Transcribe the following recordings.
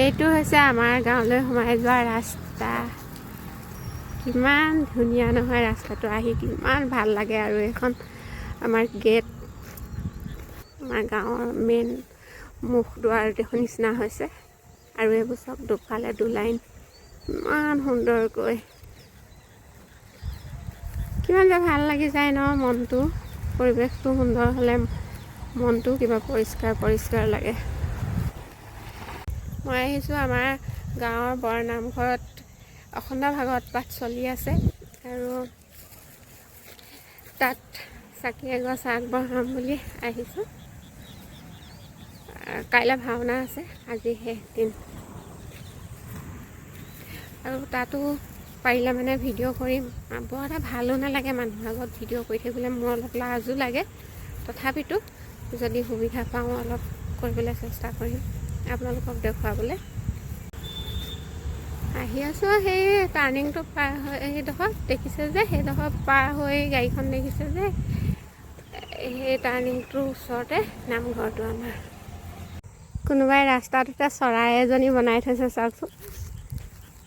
এইটো হৈছে আমাৰ গাঁৱলৈ সোমাই যোৱা ৰাস্তা। কিমান ধুনীয়া নহয় ৰাস্তাটো, আহি কিমান ভাল লাগে। আৰু এইখন আমাৰ গেট, আমাৰ গাঁৱৰ মেইন মুখ দুৱাৰ দেখোন নিচিনা হৈছে। আৰু এইবোৰ চব দুফালে দুলাইন, ইমান সুন্দৰকৈ, কিমান যে ভাল লাগি যায় ন মনটো। পৰিৱেশটো সুন্দৰ হ'লে মনটো কিবা পৰিষ্কাৰ পৰিষ্কাৰ লাগে। মই আহিছোঁ আমাৰ গাঁৱৰ বৰনামঘৰত, অখণ্ড ভাগৱত পাঠ চলি আছে আৰু তাত চাকি এগছ আগবঢ়াম বুলি আহিছোঁ। কাইলৈ ভাওনা আছে, আজি শেষ দিন। আৰু তাতো পাৰিলে মানে ভিডিঅ' কৰিম। বৰ এটা ভালো নালাগে মানুহৰ আগত ভিডিঅ' কৰি থাকিবলৈ, মোৰ অলপ লাজো লাগে। তথাপিতো যদি সুবিধা পাওঁ অলপ কৰিবলৈ চেষ্টা কৰিম আপোনালোকক দেখুৱাবলৈ। আহি আছোঁ সেই টাৰ্ণিংটো পাৰ হৈ, সেইডোখৰ দেখিছে যে, সেইডোখৰ পাৰ হৈ গাড়ীখন দেখিছে যে, সেই টাৰ্ণিংটোৰ ওচৰতে নামঘৰটো আমাৰ। কোনোবাই ৰাস্তাটোতে চৰাই এজনী বনাই থৈছে চাওকচোন,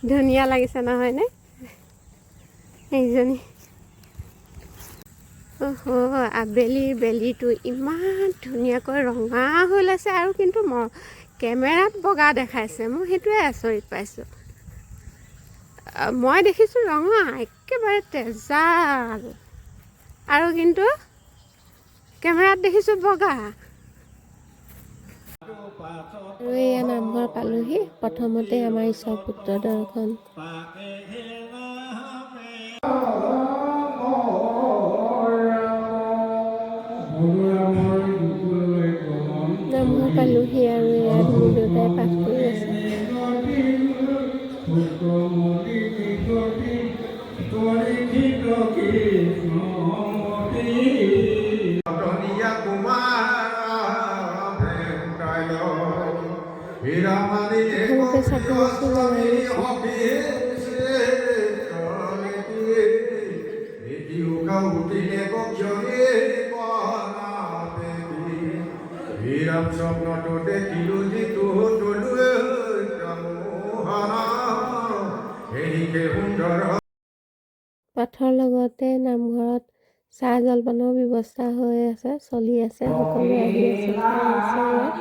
ধুনীয়া লাগিছে নহয়নে এইজনী। আবেলিৰ বেলিটো ইমান ধুনীয়াকৈ ৰঙা হৈ লৈছে, আৰু কিন্তু কেমেৰাত বগা দেখাইছে। মই সেইটোৱে আচৰিত পাইছোঁ। মই দেখিছোঁ ৰঙা, একেবাৰে তেজাল, আৰু কিন্তু কেমেৰাত দেখিছোঁ বগা। আৰু এয়া নামঘৰ পালোহি। প্ৰথমতে আমাৰ ঈশ্বৰ পুত্ৰ দৰ্শন। নামঘৰ পালোহি আৰু এয়া ধুনু দেউতাই পাঠ কৰি আছে। ঘৰতে চাকি বস্তু জ্বলাই লৈছোঁ। পাঠৰ লগতে নামঘৰত চাহ জলপানৰ ব্যৱস্থা হৈ আছে, চলি আছে। সকলোৱে আহি আছে, খাই আছে। ইয়াত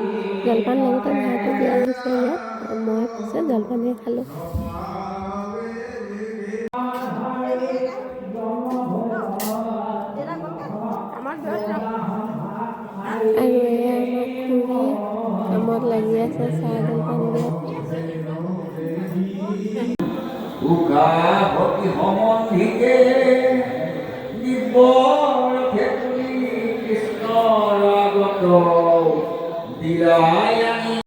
জলপান লগতে ভাতো দিয়া হৈছে। ইয়াত মই পিছে জলপানে খালোঁ। আৰু এয়া আমাৰ খুৰী কামত লাগি আছে, চাহ জলপান দিয়াত। কৃষ্ণ